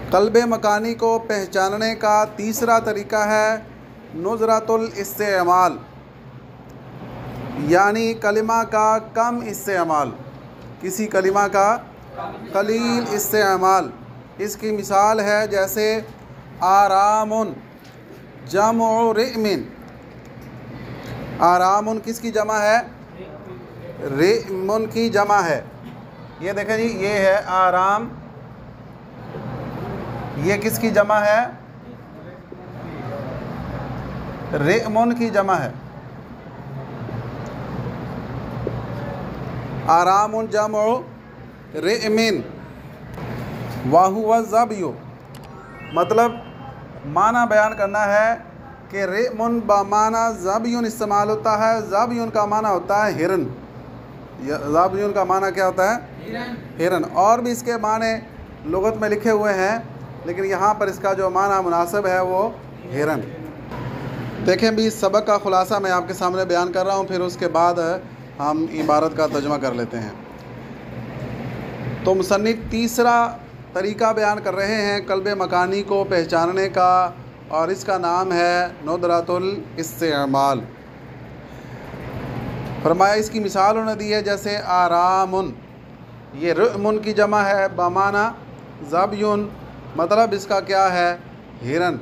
क़ल्ब मकानी को पहचानने का तीसरा तरीका है नुज़रतुल इस्तेमाल, यानी कलिमा का कम इस्तेमाल, किसी कलिमा का कलील इस्तेमाल। इसकी मिसाल है जैसे आरामुन जमउ रिमिन। आरामुन किसकी जमा है? रिमुन की जमा है। ये देखें जी, ये है आराम, ये किसकी जमा है? रिमुन की जमा है। आरामुन जमउ रिमिन वाहुवा ज़बियो। मतलब माना बयान करना है कि रिमुन बमाना ज़बियुन इस्तेमाल होता है। ज़बियुन का माना होता है हिरन। ज़बियुन का माना क्या होता है? हिरन। और भी इसके माने लुगत में लिखे हुए हैं, लेकिन यहाँ पर इसका जो माना मुनासिब है वो हिरन। देखें भी, सबक का ख़ुलासा मैं आपके सामने बयान कर रहा हूँ, फिर उसके बाद हम इबारत का तर्जुमा कर लेते हैं। तो मुसन्निफ़ तीसरा तरीका बयान कर रहे हैं क़ल्ब मकानी को पहचानने का, और इसका नाम है नुज़रतुल इस्तेमाल। फरमाया इसकी मिसाल उन्होंने दी है जैसे आरामुन, ये रुमुन की जमा है बमाना ज़बियुन, मतलब इसका क्या है? हिरन।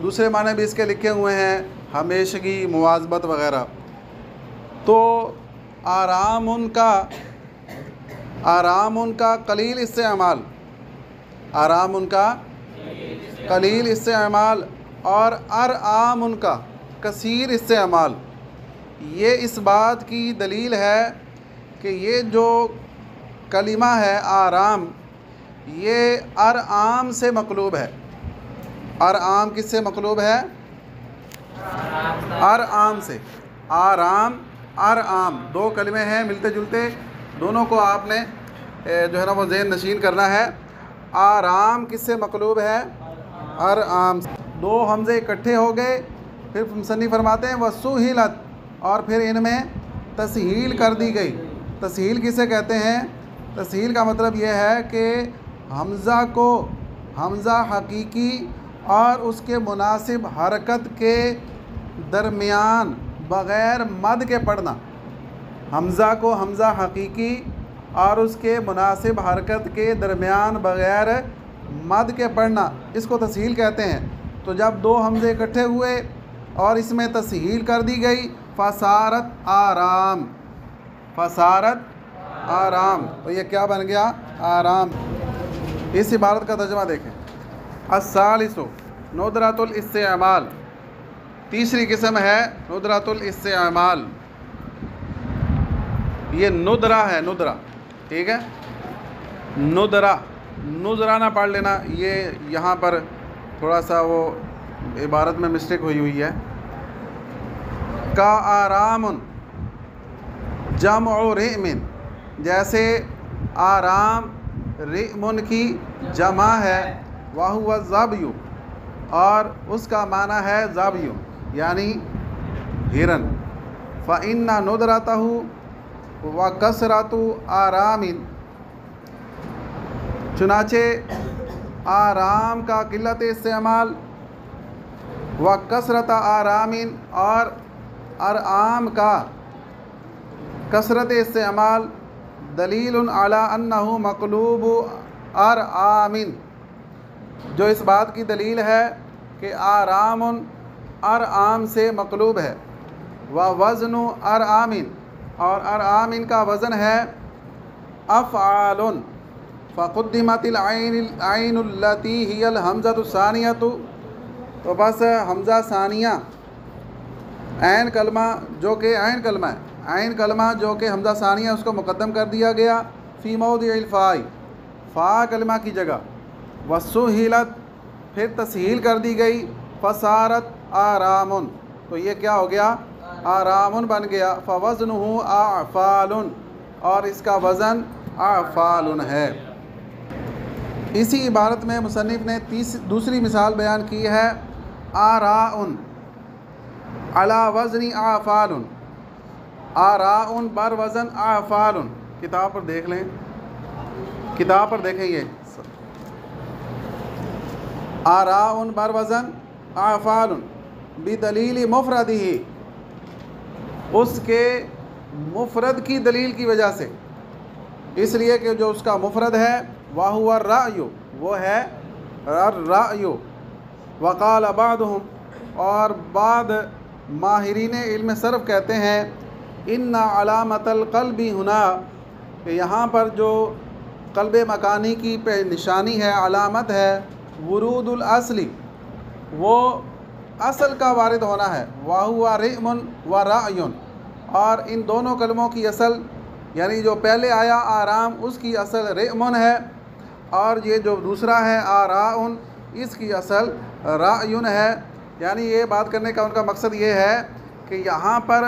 दूसरे माने भी इसके लिखे हुए हैं हमेशगी, मुवाज़बत वग़ैरह। तो आरामुन का कलील इस्तेमाल, आरामुन का कलील इस्तेमाल और अरआमुन का कसीर इस्तेमाल, ये इस बात की दलील है कि ये जो कलिमा है आराम, ये अरआम से मक़लूब है। अरआम किससे मक़लूब है? अरआम से। आराम अरआम दो कलिमे हैं मिलते जुलते, दोनों को आपने जो है ना वो ज़हन नशीन करना है। आराम किससे मक़लूब है? अरआम। दो हमज़े इकट्ठे हो गए, फिर मुसन्निफ़ फरमाते हैं वसुहिलत, और फिर इनमें तसहील कर दी गई। तसहील किसे कहते हैं? तसहील का मतलब यह है कि हमज़ा को हमज़ा हकीकी और उसके मुनासिब हरकत के दरमियान बग़ैर मद के पढ़ना। हमज़ा को हमज़ा हकीकी और उसके मुनासिब हरकत के दरमियान बग़ैर मद के पढ़ना, इसको तसहील कहते हैं। तो जब दो हमज़े इकट्ठे हुए और इसमें तसहील कर दी गई, फ़सारत आराम, फ़सारत आराम, तो ये क्या बन गया? आराम। इस इबारत का तर्जुमा देखें। अस्सालिसु नुज़रतुल इस्तेमाल, तीसरी किस्म है नुज़रतुल इस्तेमाल। ये नुदरा है, नुदरा, ठीक है? नुदरा, नुज़रा ना पढ़ लेना, ये यहाँ पर थोड़ा सा वो इबारत में मिस्टेक हुई है। का आरामुन जमउ रिमिन, जैसे आराम रिमुन की जमा है, वाहुवा ज़बियु, और उसका माना है ज़बियु यानी हिरन। फ़इन्ना नुदरतहु व कसरतु आरामिन, चुनाचे आराम का किल्लत इस्तेमाल व कसरत आरामिन और अरआम का कसरत इस्तेमाल दलीलुन अला अन्नहु मक़लूब अरआमिन, जो इस बात की दलील है कि आरामुन अरआम से मक़लूब है। व वज़नु अरआमिन, और अरआमिन का वज़न है अफ़आलुन। फ़क़ुद्दिमतिल ऐनुल्लती हियल हमज़तु सानियतु, तो बस हमज़ा सानिया ऐन कलमा जो कि ऐन कलमा है, ऐन कलमा जो कि हमज़ा सानिया उसको मुक़द्दम कर दिया गया फ़ी मौदिइल फ़ाई, फ़ा कलमा की जगह। वसुहिलत, फिर तसहील कर दी गई, फ़सारत आरामुन, तो ये क्या हो गया? आरामुन बन गया। फ़वज़नुहु आफ़ालुन, और इसका वज़न आफ़ालुन है। इसी इबारत में मुसन्निफ़ ने दूसरी मिसाल बयान की है आराउन अला वज़नी आफ़ालुन, आराउन बर वज़न आफ़ालुन। किताब पर देख लें, किताब पर देखें, ये आराउन बर वज़न आफ़ालुन बिदलील मुफ़रदिही, उसके मुफ़रद की दलील की वजह से, इसलिए कि जो उसका मुफ़रद है वह हुआ रायु, वो है रायु। वक़ाल बादहुम, और बाद माहिरीन इल्म सर्फ़ कहते हैं इन्ना अलामतल क़ल्बि हुना, कि यहाँ पर जो क़ल्ब मकानी की पे निशानी है, अलामत है, वुरूदुल असली, वो असल का वारिद होना है, वाह हुआ रिअमुन व रायुन, और इन दोनों कलमों की असल यानी जो पहले आया आराम उसकी असल रिअमुन है, और ये जो दूसरा है आराउन इसकी असल रायुन है। यानी ये बात करने का उनका मकसद ये है कि यहाँ पर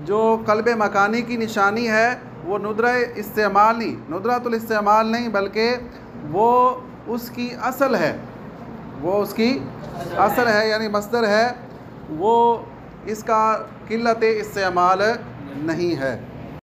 जो क़ल्ब मकानी की निशानी है वो नुद्रा इस्तेमाल नहीं, नुद्रतुल इस्तेमाल नहीं, बल्कि वो उसकी असल है, वो उसकी असल है, यानी मस्दर है, वो इसका किल्लत इस्तेमाल नहीं है।